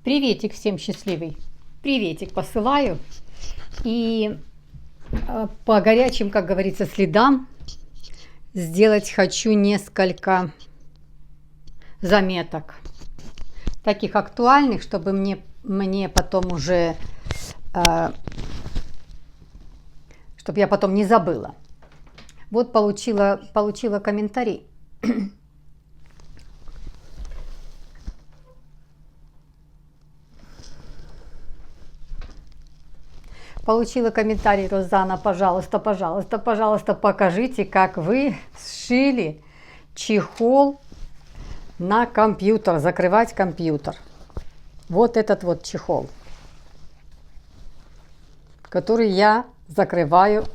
Приветик всем счастливый. Приветик посылаю. И по горячим, как говорится, следам сделать хочу несколько заметок. Таких актуальных, чтобы мне потом уже, чтобы я потом не забыла. Вот получила комментарий. Получила комментарий: Розана, пожалуйста, пожалуйста, пожалуйста, покажите, как вы сшили чехол на компьютер, закрывать компьютер. Вот этот вот чехол, который я закрываю,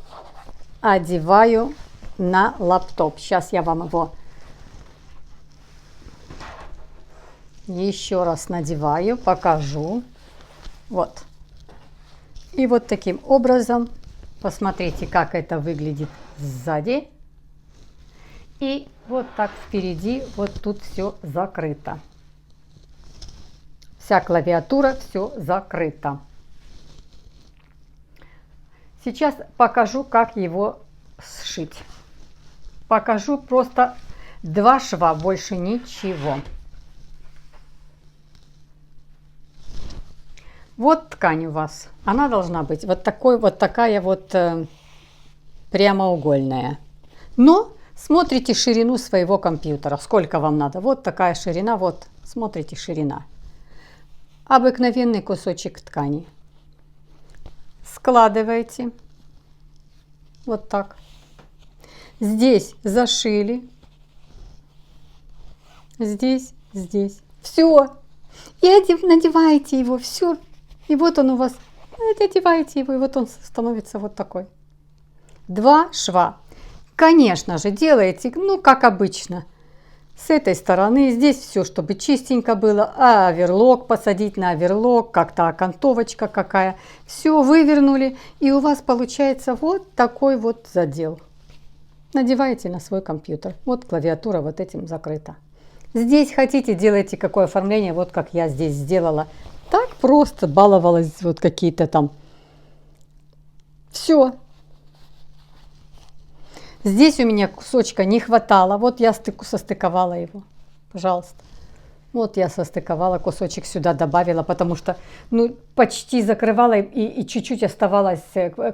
одеваю на лаптоп. Сейчас я вам его еще раз надеваю, покажу. Вот. И вот таким образом, посмотрите, как это выглядит сзади. И вот так впереди, вот тут все закрыто. Вся клавиатура, все закрыто. Сейчас покажу, как его сшить. Покажу просто 2 шва, больше ничего. Вот ткань у вас. Она должна быть вот такая вот прямоугольная. Но смотрите ширину своего компьютера. Сколько вам надо. Вот такая ширина. Вот, смотрите, ширина. Обыкновенный кусочек ткани. Складываете. Вот так. Здесь зашили. Здесь. Все. И надеваете его. Все. И вот он у вас, одеваете его, и вот он становится вот такой. 2 шва. Конечно же, делаете, ну, как обычно. С этой стороны, здесь все, чтобы чистенько было. А оверлок посадить на оверлок, как-то окантовочка какая. Все вывернули, и у вас получается вот такой вот задел. Надеваете на свой компьютер. Вот клавиатура вот этим закрыта. Здесь хотите, делайте какое оформление, вот как я здесь сделала. Так просто баловалась, вот какие-то там. Все. Здесь у меня кусочка не хватало. Вот я состыковала его. Пожалуйста. Вот я состыковала, кусочек сюда добавила, потому что, ну, почти закрывала и чуть-чуть оставалось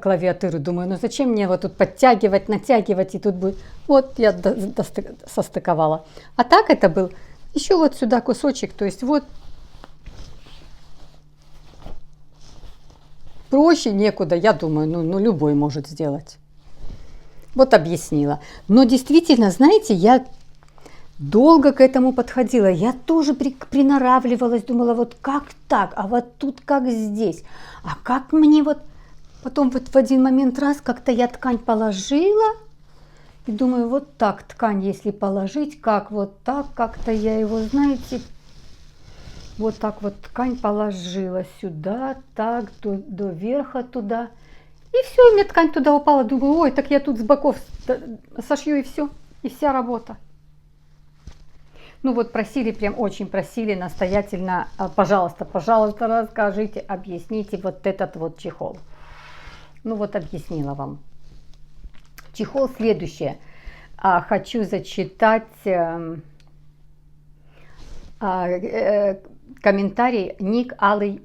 клавиатуры. Думаю, ну зачем мне вот тут подтягивать, натягивать, и тут будет. Вот я состыковала. А так это был еще вот сюда кусочек, то есть вот. Проще некуда, я думаю, ну любой может сделать. Вот объяснила. Но действительно, знаете, я долго к этому подходила. Я тоже приноравливалась, думала, вот как так, а вот тут как здесь. А как мне вот... Потом вот в один момент раз как-то я ткань положила. И думаю, вот так ткань, если положить, как вот так, как-то я его, знаете... Вот так вот ткань положила сюда, так, до верха туда. И все, у меня ткань туда упала. Думаю, ой, так я тут с боков сошью, и все. И вся работа. Ну вот просили, прям очень просили настоятельно, пожалуйста, пожалуйста, расскажите, объясните вот этот вот чехол. Ну вот объяснила вам. Чехол следующее. Хочу зачитать... комментарий, ник алый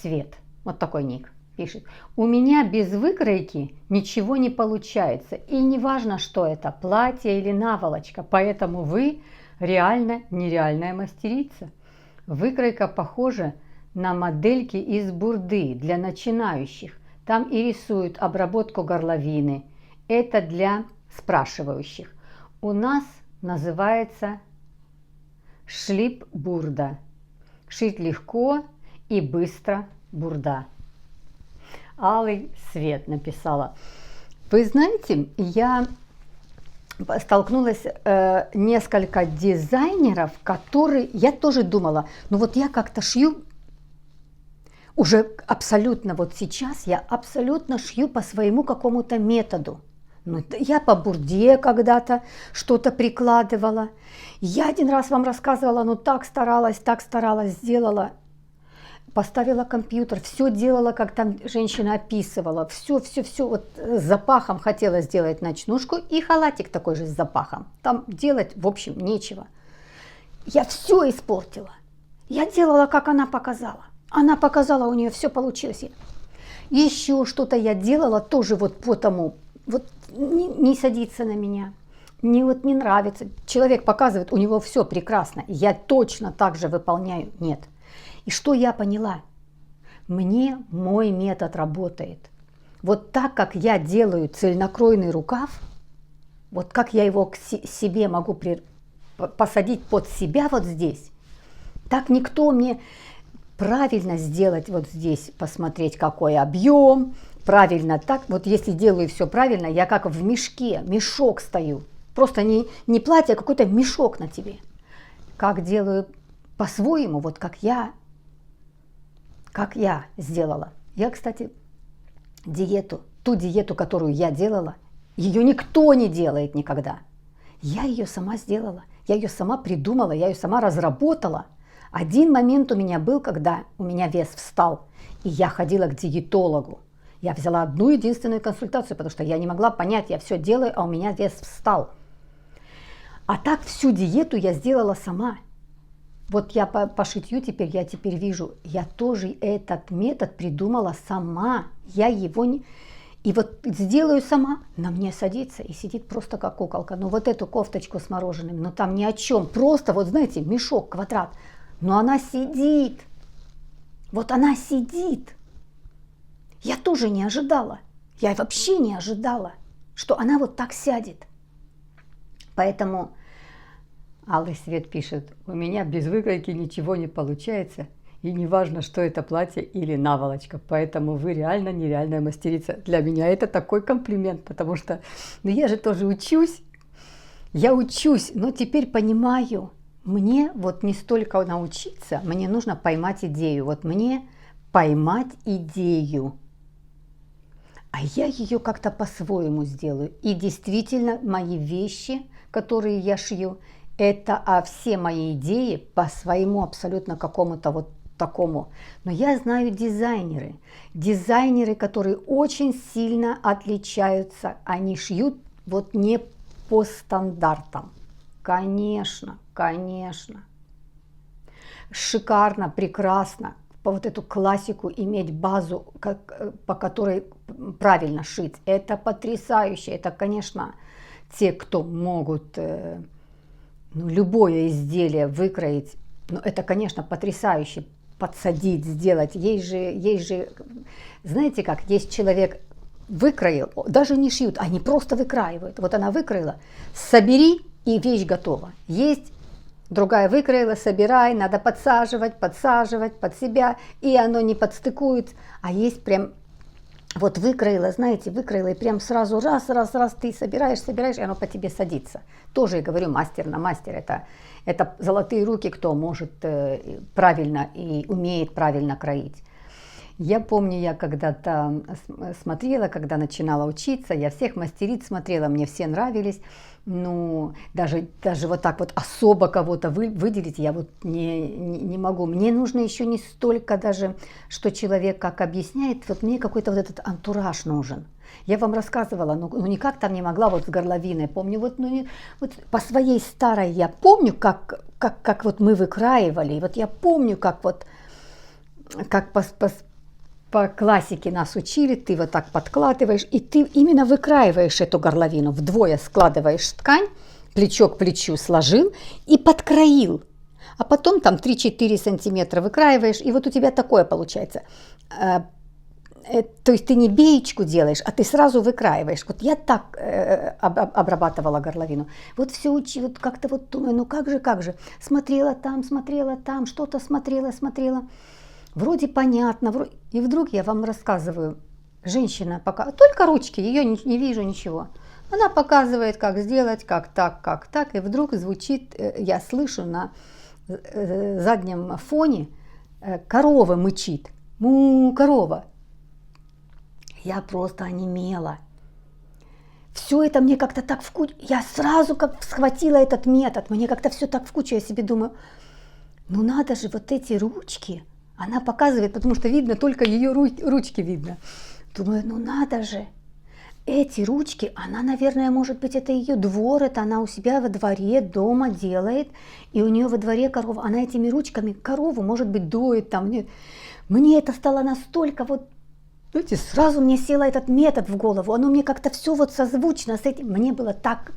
свет. Вот такой ник пишет. У меня без выкройки ничего не получается. И не важно, что это, платье или наволочка. Поэтому вы реально нереальная мастерица. Выкройка похожа на модельки из бурды для начинающих. Там и рисуют обработку горловины. Это для спрашивающих. У нас называется шлип-бурда. Шить легко и быстро бурда. Алый свет написала. Вы знаете, я столкнулась несколько дизайнеров, которые... Я тоже думала, ну вот я как-то шью, уже абсолютно вот сейчас я абсолютно шью по своему какому-то методу. Ну, я по бурде когда-то что-то прикладывала. Я один раз вам рассказывала, ну так старалась, сделала. поставила компьютер, все делала, как там женщина описывала, все, вот с запахом хотела сделать ночнушку и халатик такой же с запахом. Там делать, в общем, нечего. Я все испортила. Я делала, как она показала. Она показала, у нее все получилось. Еще что-то я делала тоже вот потому, вот не садится на меня. Мне вот не нравится. Человек показывает, у него все прекрасно. Я точно так же выполняю. Нет. И что я поняла? Мне мой метод работает. Вот так, как я делаю цельнокройный рукав, вот как я его к себе могу посадить под себя вот здесь, так никто мне правильно сделать вот здесь, посмотреть, какой объем, правильно так. Вот если делаю все правильно, я как в мешке, мешок стою. Просто не платье, а какой-то мешок на тебе. Как делаю по-своему, вот как я сделала. Я, кстати, ту диету, которую я делала, ее никто не делает никогда. Я ее сама сделала, я ее сама придумала, я ее сама разработала. Один момент у меня был, когда у меня вес встал, и я ходила к диетологу. Я взяла одну единственную консультацию, потому что я не могла понять, я все делаю, а у меня вес встал. А так всю диету я сделала сама. Вот я по шитью я теперь вижу, я тоже этот метод придумала сама. Я его не... И вот сделаю сама, на мне садится и сидит просто как куколка. Ну вот эту кофточку с мороженым, ну там ни о чем. Просто вот знаете, мешок, квадрат. Но она сидит. Вот она сидит. Я тоже не ожидала. Я вообще не ожидала, что она вот так сядет. Поэтому... Алый Свет пишет, у меня без выкройки ничего не получается, и не важно, что это платье или наволочка, поэтому вы реально нереальная мастерица. Для меня это такой комплимент, потому что я же тоже учусь, но теперь понимаю, мне вот не столько научиться, мне нужно поймать идею, вот мне поймать идею, а я ее как-то по-своему сделаю. И действительно, мои вещи, которые я шью, это все мои идеи по своему абсолютно какому-то вот такому. Но я знаю дизайнеры, которые очень сильно отличаются. Они шьют вот не по стандартам. Конечно. Шикарно, прекрасно. По вот эту классику иметь базу, по которой правильно шить. Это потрясающе. Это, конечно, те, кто могут... любое изделие выкроить, это, конечно, потрясающе, подсадить, сделать. Есть же, знаете как, есть человек выкроил, даже не шьют, они просто выкраивают. Вот она выкроила, собери, и вещь готова. Есть другая выкроила, собирай, надо подсаживать под себя, и оно не подстыкует. А есть прям... Вот выкроила, знаете, и прям сразу раз, ты собираешь, и оно по тебе садится. Тоже, я говорю, мастер на мастер. Это золотые руки, кто может правильно и умеет правильно кроить. Я помню, я когда-то смотрела, когда начинала учиться, я всех мастериц смотрела, мне все нравились. Ну, даже вот так вот особо кого-то выделить я вот не могу. Мне нужно еще не столько даже, что человек как объясняет, вот мне какой-то вот этот антураж нужен. Я вам рассказывала, ну никак там не могла вот с горловиной, помню, вот по своей старой я помню, как вот мы выкраивали, и вот я помню, как по классике нас учили, ты вот так подкладываешь, и ты именно выкраиваешь эту горловину, вдвое складываешь ткань, плечо к плечу сложил и подкроил. А потом там 3-4 сантиметра выкраиваешь, и вот у тебя такое получается. То есть ты не беечку делаешь, а ты сразу выкраиваешь. Вот я так обрабатывала горловину. Вот все учи, вот как-то вот думаю, ну как же. Смотрела там, что-то смотрела. Вроде понятно, и вдруг я вам рассказываю, женщина пока, только ручки, ее не вижу ничего. Она показывает, как сделать, как так, и вдруг звучит, я слышу на заднем фоне, корова мычит, корова. Я просто онемела. Все это мне как-то так в кучу, я сразу как схватила этот метод, мне как-то все так в кучу, я себе думаю, ну надо же вот эти ручки Она показывает, потому что видно, только ее ручки видно. Думаю, ну надо же. Эти ручки, она, наверное, может быть, это ее двор, это она у себя во дворе, дома делает, и у нее во дворе корова, она этими ручками корову, может быть, доит там. Нет. Мне это стало настолько вот, знаете, сразу мне сел этот метод в голову, оно мне как-то все вот созвучно с этим, мне было так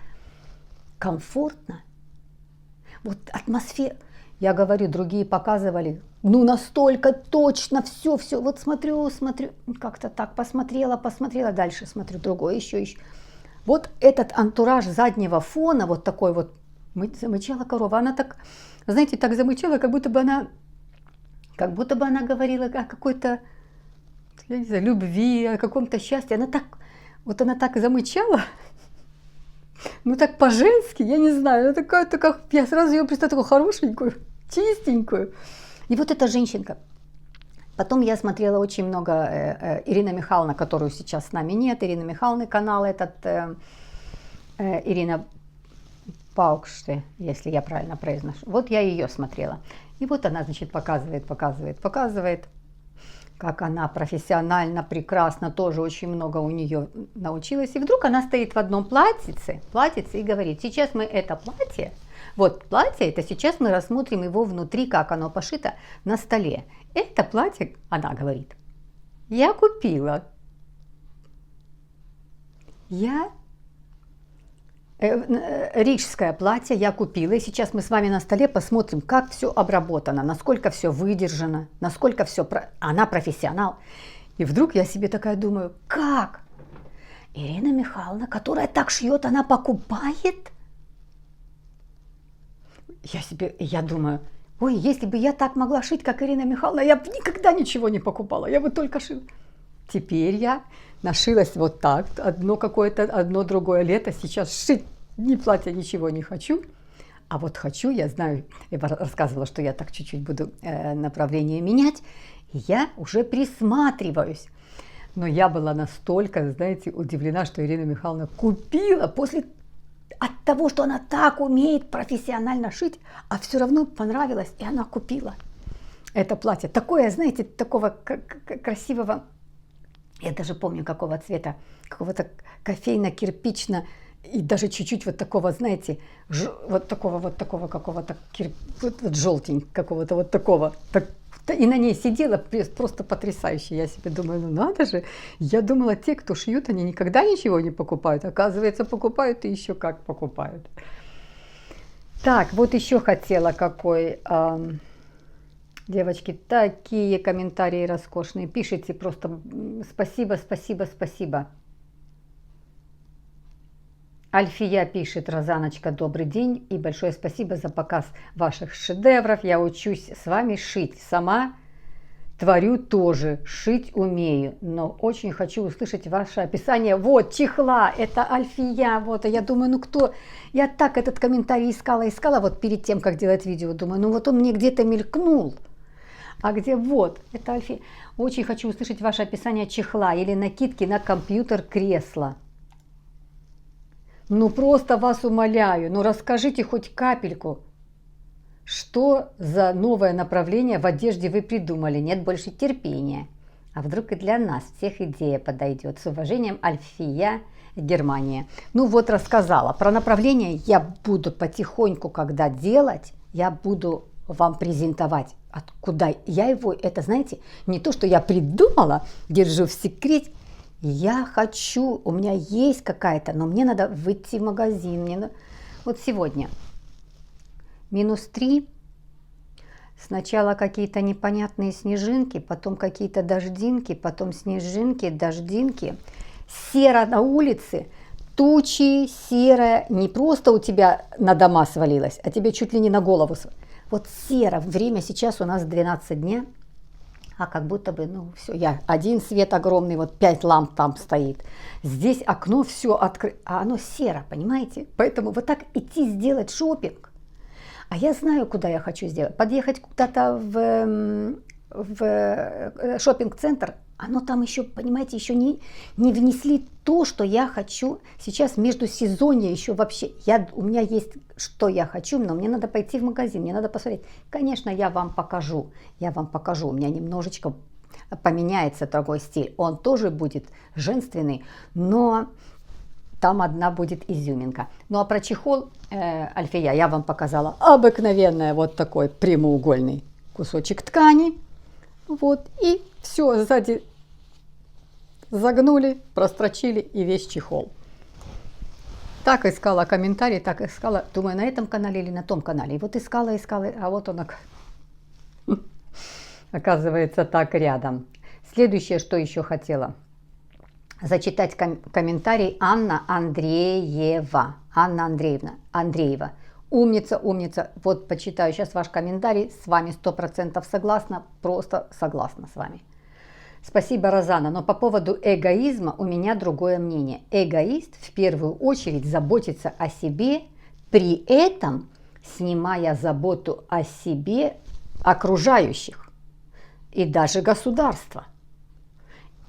комфортно. Вот атмосфера, я говорю, другие показывали, ну настолько точно, все, вот смотрю, как-то так посмотрела, дальше смотрю, другое, еще. Вот этот антураж заднего фона, вот такой вот, замычала корова, она так, знаете, так замычала, как будто бы она говорила о какой-то, я не знаю, любви, о каком-то счастье, она так замычала, ну так по-женски, я не знаю, она такая, я сразу ее представила такую хорошенькую, чистенькую. И вот эта женщинка. Потом я смотрела очень много Ирина Михайловна, которую сейчас с нами нет. Ирина Михайловна, канал этот, Ирина Паукште, если я правильно произношу. Вот я ее смотрела. И вот она, значит, показывает, как она профессионально, прекрасно, тоже очень много у нее научилась. И вдруг она стоит в одном платьице и говорит, сейчас мы это платье, вот платье, это сейчас мы рассмотрим его внутри, как оно пошито на столе. Это платье, она говорит, я купила. Рижское платье я купила, и сейчас мы с вами на столе посмотрим, как все обработано, насколько все выдержано, насколько все... Она профессионал. И вдруг я себе такая думаю, как? Ирина Михайловна, которая так шьет, она покупает? Я думаю, ой, если бы я так могла шить, как Ирина Михайловна, я бы никогда ничего не покупала, я бы только шила. Теперь я нашилась вот так, одно другое лето, сейчас шить ни платья, ничего не хочу. А вот хочу, я знаю, я рассказывала, что я так чуть-чуть буду направление менять, и я уже присматриваюсь. Но я была настолько, знаете, удивлена, что Ирина Михайловна купила от того, что она так умеет профессионально шить, а все равно понравилось, и она купила это платье. Такое, знаете, такого красивого, я даже помню, какого цвета, какого-то кофейно-кирпично, и даже чуть-чуть вот такого, знаете, вот такого какого-то, вот желтенького, какого-то вот такого. И на ней сидела просто потрясающе. Я себе думаю, ну надо же. Я думала, те, кто шьют, они никогда ничего не покупают. Оказывается, покупают и еще как покупают. Так, вот еще хотела какой... Девочки, такие комментарии роскошные. Пишите просто спасибо. Альфия пишет, Розаночка, добрый день и большое спасибо за показ ваших шедевров. Я учусь с вами шить. Сама творю тоже, шить умею, но очень хочу услышать ваше описание. Вот, чехла, это Альфия. Вот, а я думаю, ну кто... Я так этот комментарий искала вот перед тем, как делать видео. Думаю, ну вот он мне где-то мелькнул. А где вот, это Альфия. Очень хочу услышать ваше описание чехла или накидки на компьютер-кресло. Ну просто вас умоляю, ну расскажите хоть капельку, что за новое направление в одежде вы придумали, нет больше терпения. А вдруг и для нас всех идея подойдет. С уважением, Альфия, Германия. Ну вот рассказала. Про направление я буду потихоньку, когда делать, я буду вам презентовать. Откуда я его, это знаете, не то, что я придумала, держу в секрете. Я хочу, у меня есть какая-то, но мне надо выйти в магазин. Вот сегодня -3, сначала какие-то непонятные снежинки, потом какие-то дождинки, потом снежинки, дождинки, серо на улице, тучи, серое, не просто у тебя на дома свалилось, а тебе чуть ли не на голову. Вот серо, время сейчас у нас 12 дня. А как будто бы, ну все, один свет огромный, вот 5 ламп там стоит. Здесь окно все открыто, а оно серо, понимаете? Поэтому вот так идти сделать шопинг. А я знаю, куда я хочу сделать. Подъехать куда-то в шопинг-центр, Оно там еще, понимаете, еще не внесли то, что я хочу. Сейчас между сезонье еще вообще, у меня есть, что я хочу, но мне надо пойти в магазин, мне надо посмотреть. Конечно, я вам покажу, у меня немножечко поменяется другой стиль. Он тоже будет женственный, но там одна будет изюминка. Ну а про чехол, Альфия, я вам показала обыкновенный вот такой прямоугольный кусочек ткани. Вот, и все, сзади загнули, прострочили и весь чехол. Так искала комментарии, так искала, думаю, на этом канале или на том канале. И вот искала, а вот он оказывается так рядом. Следующее, что еще хотела зачитать комментарий Анна Андреева. Анна Андреева. Умница. Вот почитаю сейчас ваш комментарий. С вами 100% согласна. Просто согласна с вами. Спасибо, Розана. Но по поводу эгоизма у меня другое мнение. Эгоист в первую очередь заботится о себе, при этом снимая заботу о себе окружающих и даже государства.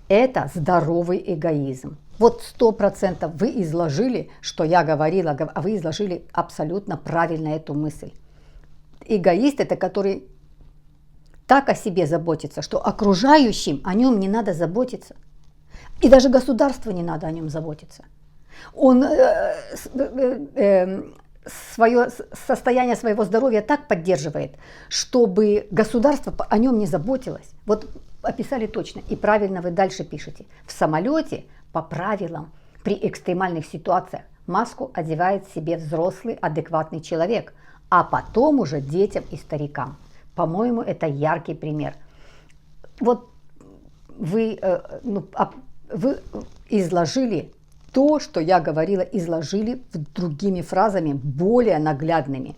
Это здоровый эгоизм. Вот 100% вы изложили, что я говорила, а вы изложили абсолютно правильно эту мысль. Эгоист – это который так о себе заботится, что окружающим о нем не надо заботиться. И даже государству не надо о нем заботиться. Он свое состояние своего здоровья так поддерживает, чтобы государство о нем не заботилось. Вот описали точно. И правильно вы дальше пишете. В самолете по правилам при экстремальных ситуациях маску одевает себе взрослый адекватный человек, а потом уже детям и старикам. По-моему, это яркий пример. Вот вы изложили то, что я говорила, изложили другими фразами, более наглядными.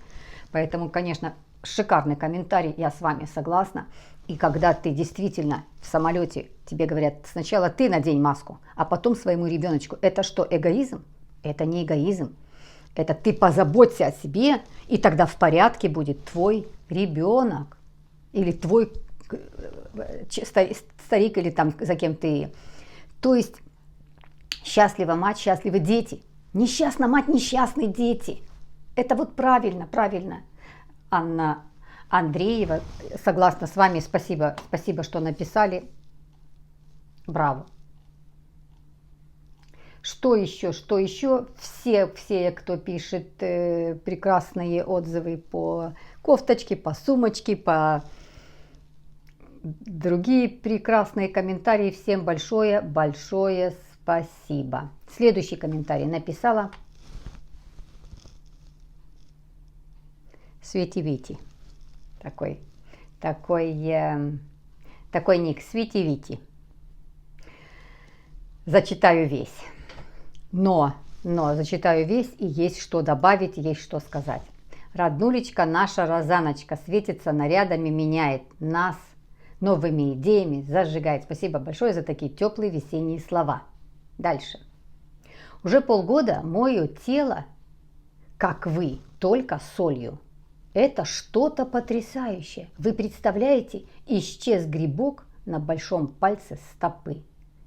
Поэтому, конечно, шикарный комментарий, я с вами согласна. И когда ты действительно в самолете, тебе говорят, сначала ты надень маску, а потом своему ребеночку. Это что, эгоизм? Это не эгоизм. Это ты позаботься о себе, и тогда в порядке будет твой ребенок. Или твой старик, или там за кем ты. То есть счастлива мать, счастливы дети. Несчастна мать, несчастные дети. Это вот правильно. Анна Андреева, согласна с вами, спасибо, что написали. Браво. Что еще? Все, кто пишет прекрасные отзывы по кофточке, по сумочке, по другие прекрасные комментарии. Всем большое спасибо. Следующий комментарий написала Свети-Вити. Такой ник Свети-Вити. Зачитаю весь. Но зачитаю весь, и есть что добавить, есть что сказать. Роднулечка, наша Розаночка, светится нарядами, меняет нас новыми идеями, зажигает. Спасибо большое за такие теплые весенние слова. Дальше. Уже полгода мою тело, как вы, только солью. Это что-то потрясающее. Вы представляете, исчез грибок на большом пальце стопы.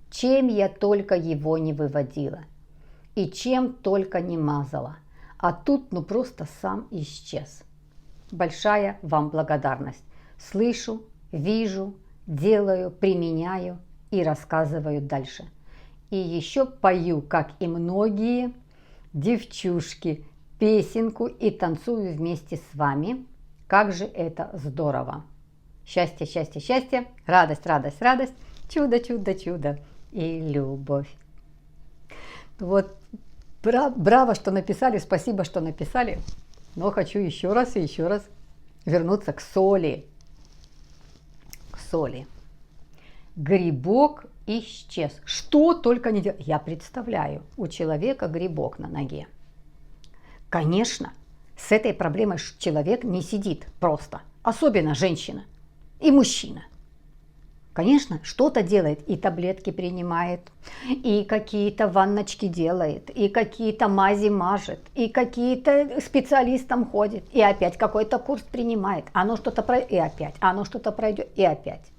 Чем я только его не выводила. И чем только не мазала. А тут просто сам исчез. Большая вам благодарность. Слышу, вижу, делаю, применяю и рассказываю дальше. И еще пою, как и многие девчушки, песенку и танцую вместе с вами. Как же это здорово! Счастье, счастье, счастье, радость, радость, радость, чудо, чудо, чудо и любовь. Вот, браво, что написали, спасибо, что написали. Но хочу еще раз вернуться к соли. Грибок исчез. Что только не делать. Я представляю, у человека грибок на ноге. Конечно, с этой проблемой человек не сидит просто. Особенно женщина и мужчина. Конечно, что-то делает, и таблетки принимает, и какие-то ванночки делает, и какие-то мази мажет, и какие-то специалистам ходит, и опять какой-то курс принимает. Оно что-то пройдет, и опять, оно что-то пройдет, и опять.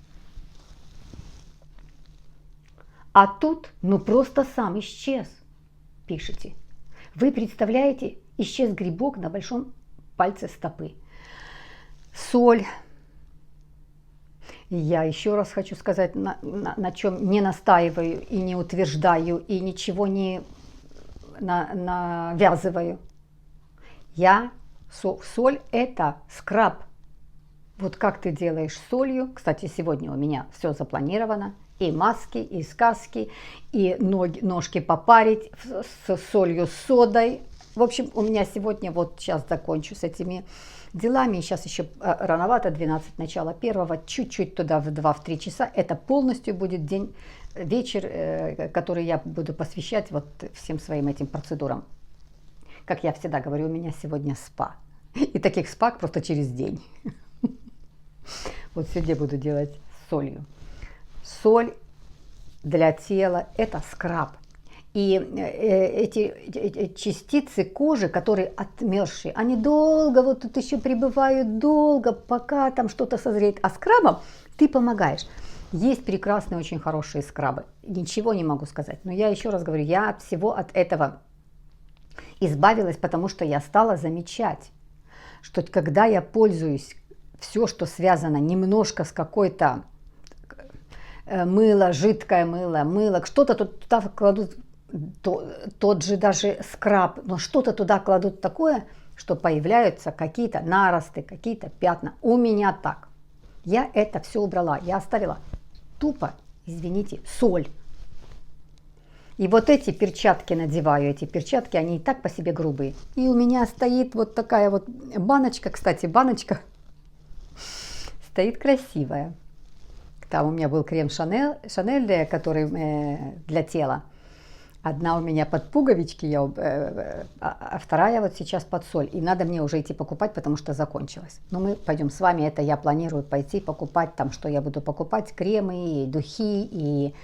А тут, ну просто сам исчез, пишите. Вы представляете, исчез грибок на большом пальце стопы. Соль. Я еще раз хочу сказать, на чем не настаиваю и не утверждаю, и ничего не навязываю. Соль – это скраб. Вот как ты делаешь солью. Кстати, сегодня у меня все запланировано. И маски, и сказки, и ножки попарить с солью, с содой. В общем, у меня сегодня, вот сейчас закончу с этими делами. Сейчас еще рановато, 12, начало первого, чуть-чуть туда в 2-3 часа. Это полностью будет день, вечер, который я буду посвящать вот всем своим этим процедурам. Как я всегда говорю, у меня сегодня спа. И таких спа просто через день. Вот сегодня буду делать с солью. Соль для тела – это скраб. И эти частицы кожи, которые отмерзшие, они долго, вот тут еще пребывают долго, пока там что-то созреет. А скрабом ты помогаешь. Есть прекрасные, очень хорошие скрабы. Ничего не могу сказать. Но я еще раз говорю, я от всего от этого избавилась, потому что я стала замечать, что когда я пользуюсь все, что связано немножко с какой-то мыло, жидкое мыло, что-то туда кладут, тот же даже скраб, но что-то туда кладут такое, что появляются какие-то наросты, какие-то пятна. У меня так. Я это все убрала, я оставила тупо, извините, соль. И вот эти перчатки надеваю, эти перчатки, они и так по себе грубые. И у меня стоит вот такая вот баночка, кстати, баночка стоит красивая. Там у меня был крем Шанель, который для тела. Одна у меня под пуговички, а вторая вот сейчас под соль. И надо мне уже идти покупать, потому что закончилась. Но мы пойдем с вами, это я планирую пойти покупать, там что я буду покупать, кремы, и духи, и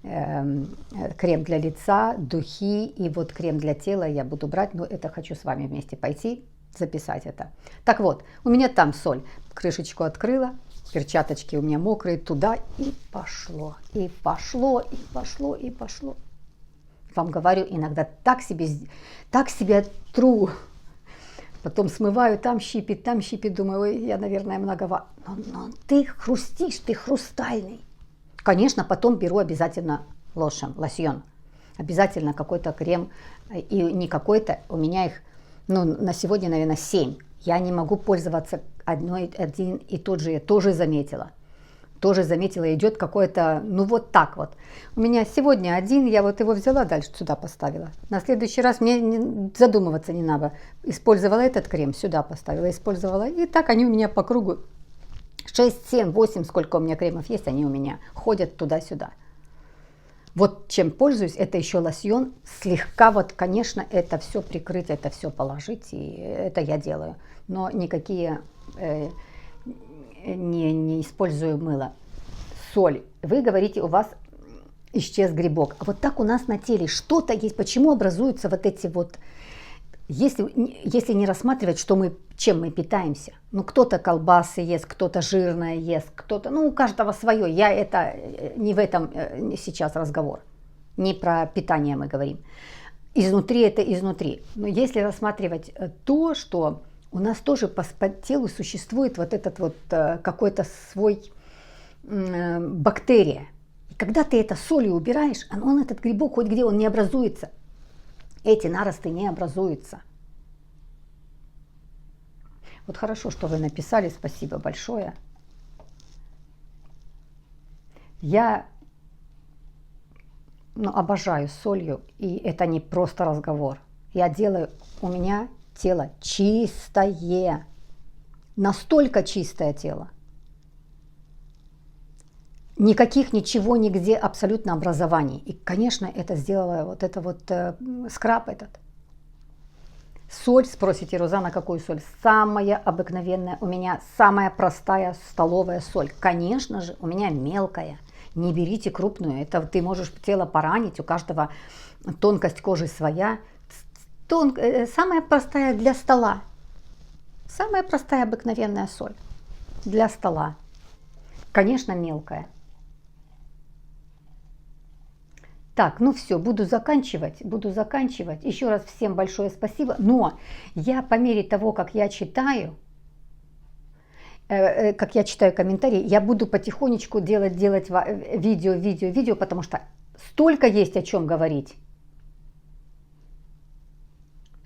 крем для лица, духи, и вот крем для тела я буду брать. Но это хочу с вами вместе пойти, записать это. Так вот, у меня там соль. Крышечку открыла, перчаточки у меня мокрые, туда и пошло, и пошло, и пошло, и пошло. Вам говорю, иногда так себя тру, потом смываю, там щипит, думаю, ой, я, наверное, многовато. Но ты хрустишь, ты хрустальный. Конечно, потом беру обязательно лосьон, обязательно какой-то крем, и не какой-то, у меня их, на сегодня, наверное, 7. Я не могу пользоваться один и тот же, я тоже заметила. Идет какой-то, вот так вот. У меня сегодня один, я вот его взяла, дальше сюда поставила. На следующий раз мне задумываться не надо. Использовала этот крем, сюда поставила, использовала. И так они у меня по кругу. 6, 7, 8, сколько у меня кремов есть, они у меня ходят туда-сюда. Вот чем пользуюсь, это еще лосьон. Слегка вот, конечно, это все прикрыть, это все положить, и это я делаю. Но никакие не использую мыло. Соль. Вы говорите, у вас исчез грибок. А вот так у нас на теле что-то есть. Почему образуются вот эти вот... Если не рассматривать, чем мы питаемся. Кто-то колбасы ест, кто-то жирное ест, кто-то... у каждого свое. Не в этом сейчас разговор. Не про питание мы говорим. Изнутри это изнутри. Но если рассматривать то, что у нас тоже по телу существует вот этот вот какой-то свой бактерия. И когда ты это солью убираешь, он этот грибок, хоть где он не образуется. Эти наросты не образуются. Вот хорошо, что вы написали, спасибо большое. Я обожаю солью, и это не просто разговор. У меня тело чистое, настолько чистое тело. Ничего, нигде абсолютно образований. И, конечно, это сделала вот это вот скраб этот. Соль, спросите, Розана, какую соль? Самая обыкновенная, у меня самая простая столовая соль. Конечно же, у меня мелкая. Не берите крупную, это ты можешь тело поранить, у каждого тонкость кожи своя. Самая простая для стола. Самая простая обыкновенная соль для стола. Конечно, мелкая. Так, ну все, буду заканчивать. Еще раз всем большое спасибо. Но я по мере того, как я читаю комментарии, я буду потихонечку делать видео, потому что столько есть о чем говорить.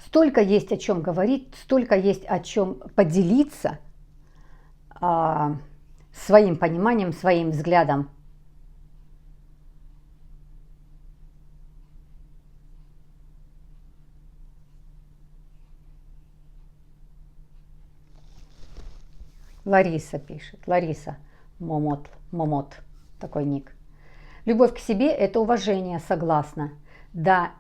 Столько есть о чем говорить, столько есть о чем поделиться своим пониманием, своим взглядом. Лариса пишет. Лариса Момот, такой ник. Любовь к себе – это уважение, согласна. Да,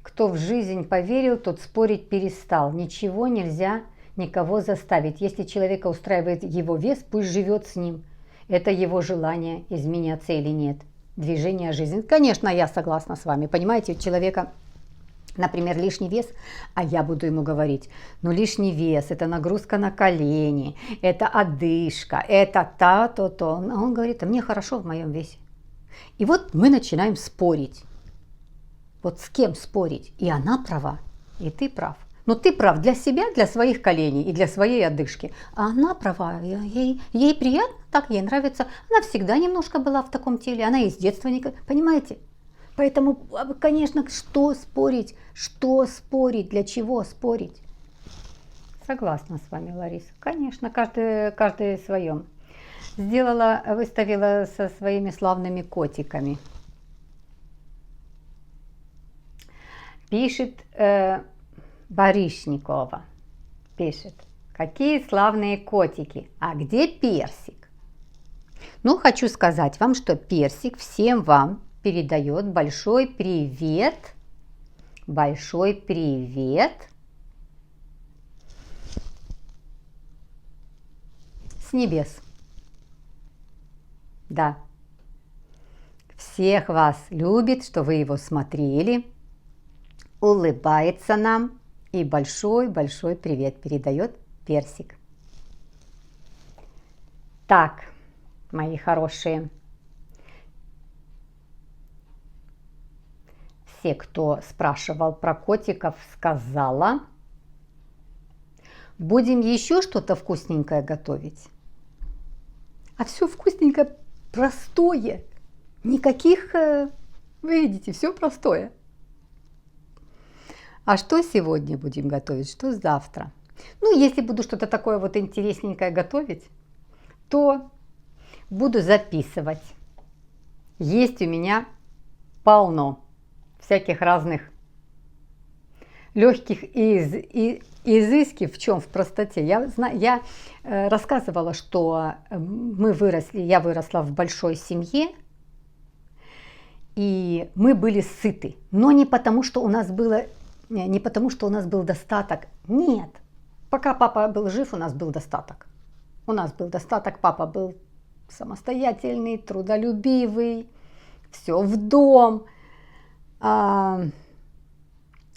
кто в жизнь поверил, тот спорить перестал. Ничего нельзя никого заставить. Если человека устраивает его вес, пусть живет с ним. Это его желание, изменяться или нет. Движение жизни. Конечно, я согласна с вами. Понимаете, у человека, например, лишний вес, а я буду ему говорить, ну лишний вес, это нагрузка на колени, это одышка, это то. А он говорит, а мне хорошо в моем весе. И вот мы начинаем спорить. Вот с кем спорить? И она права, и ты прав. Но ты прав для себя, для своих коленей и для своей одышки. А она права, ей приятно, так ей нравится. Она всегда немножко была в таком теле, она и с детства не... Понимаете? Поэтому, конечно, что спорить, для чего спорить? Согласна с вами, Лариса. Конечно, каждый в своем. Выставила со своими славными котиками. Пишет Барышникова. Пишет, какие славные котики, а где Персик? Ну, хочу сказать вам, что Персик всем вам передает большой привет с небес. Да, всех вас любит, что вы его смотрели, улыбается нам и большой-большой привет передает Персик. Так, мои хорошие, все, кто спрашивал про котиков, сказала. Будем еще что-то вкусненькое готовить. А все вкусненькое, простое. Никаких, вы видите, все простое. А что сегодня будем готовить, что завтра? Ну, если буду что-то такое вот интересненькое готовить, то буду записывать. Есть у меня полно всяких разных легких изыски. В чем? В простоте. Я рассказывала, что я выросла в большой семье, и мы были сыты. Но не потому, что у нас был достаток. Нет. Пока папа был жив, у нас был достаток. Папа был самостоятельный, трудолюбивый, все в дом.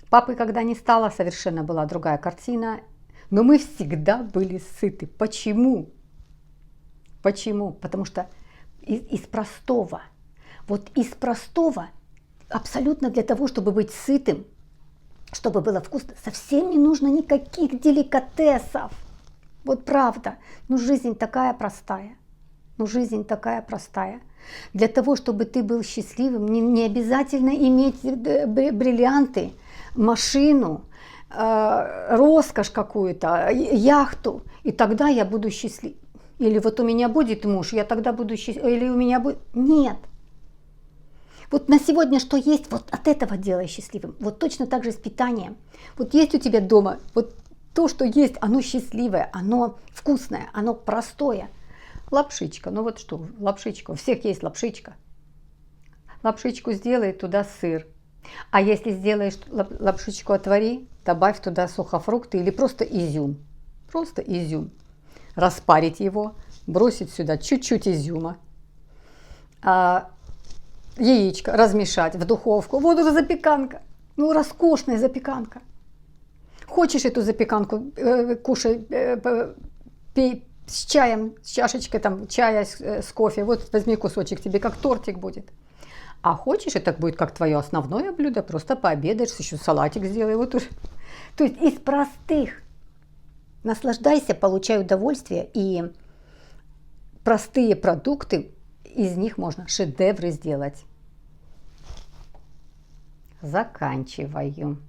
Папы, когда не стало, совершенно была другая картина. Но мы всегда были сыты. Почему? Потому что из простого. Вот из простого, абсолютно для того, чтобы быть сытым, чтобы было вкусно, совсем не нужно никаких деликатесов. Вот правда. Но жизнь такая простая. Для того, чтобы ты был счастливым, не обязательно иметь бриллианты, машину, роскошь какую-то, яхту. И тогда я буду счастлив. Или вот у меня будет муж, я тогда буду счастлив. Или у меня будет... Нет. Вот на сегодня что есть, вот от этого делай счастливым. Вот точно так же с питанием. Вот есть у тебя дома, вот то, что есть, оно счастливое, оно вкусное, оно простое. Лапшичка, ну вот что, лапшичка, у всех есть лапшичка. Лапшичку сделай, туда сыр. А если сделаешь лапшичку, отвари, добавь туда сухофрукты или просто изюм. Распарить его, бросить сюда чуть-чуть изюма. Яичко размешать в духовку. Вот это запеканка. Ну, роскошная запеканка. Хочешь эту запеканку, кушай пей с чаем, с чашечкой там чая с кофе, вот возьми кусочек, тебе как тортик будет. А хочешь, это будет как твое основное блюдо, просто пообедаешь, еще салатик сделай. Вот уже. То есть из простых. Наслаждайся, получай удовольствие, и простые продукты, из них можно шедевры сделать. Заканчиваю.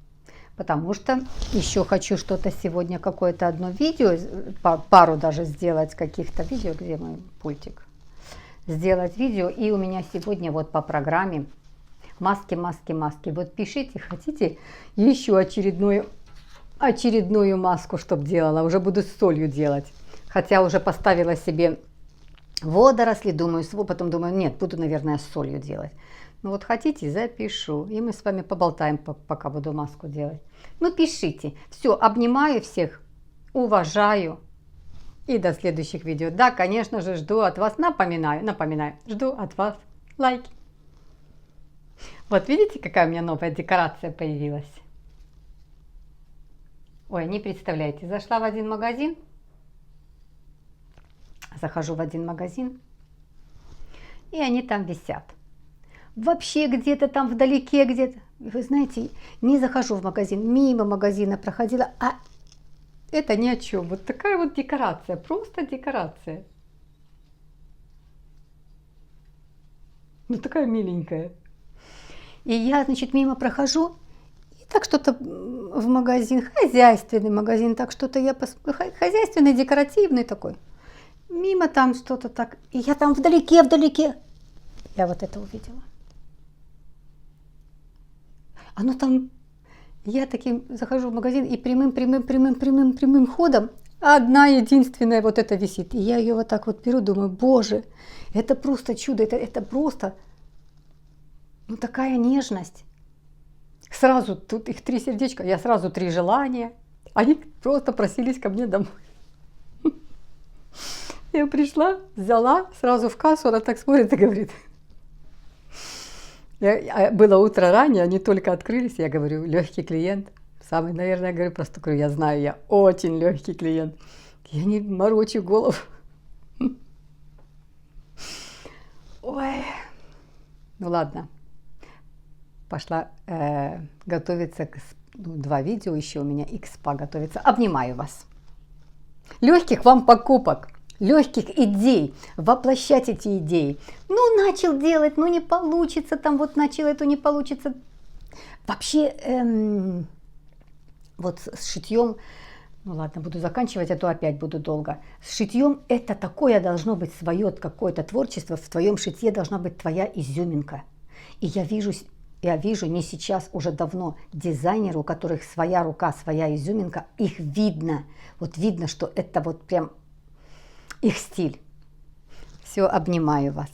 Потому что еще хочу что-то сегодня, какое-то одно видео, пару даже сделать каких-то видео, где мой пультик. Сделать видео, и у меня сегодня вот по программе маски, маски, маски. Вот пишите, хотите еще очередную маску, чтобы делала, уже буду с солью делать. Хотя уже поставила себе водоросли, думаю, потом думаю, нет, буду, наверное, с солью делать. Ну вот хотите, запишу, и мы с вами поболтаем, пока буду маску делать. Ну пишите. Все, обнимаю всех, уважаю. И до следующих видео. Да, конечно же, жду от вас, напоминаю, жду от вас лайки. Вот видите, какая у меня новая декорация появилась? Ой, не представляете, зашла в один магазин. Захожу в один магазин, и они там висят. Вообще где-то там вдалеке, где-то. Вы знаете, не захожу в магазин, мимо магазина проходила, а это ни о чем. Вот такая вот декорация, просто декорация. Ну такая миленькая. И я, значит, мимо прохожу, и так что-то в магазин, хозяйственный магазин, так что-то я хозяйственный, декоративный такой. Мимо там что-то так, и я там вдалеке, я вот это увидела. Оно там, я таким захожу в магазин и прямым ходом одна единственная вот это висит. И я ее вот так вот беру, думаю, боже, это просто чудо, это просто, ну такая нежность. Сразу, тут их 3 сердечка, я сразу 3 желания. Они просто просились ко мне домой. Я пришла, взяла, сразу в кассу, она так смотрит и говорит. Было утро ранее, они только открылись, я говорю, легкий клиент. Самый, наверное, я говорю, просто говорю, я знаю, я очень легкий клиент. Я не морочу голову. Ой. Ну ладно. Пошла готовиться, 2 видео еще у меня, и к спа готовиться. Обнимаю вас. Легких вам покупок. Легких идей, воплощать эти идеи. Ну, начал делать, ну не получится, там вот начал, это не получится. Вообще, вот с шитьем, ну ладно, буду заканчивать, а то опять буду долго. С шитьем это такое должно быть свое какое-то творчество, в твоем шитье должна быть твоя изюминка. И я вижу не сейчас, уже давно дизайнеры, у которых своя рука, своя изюминка, их видно. Вот видно, что это вот прям их стиль. Все, обнимаю вас.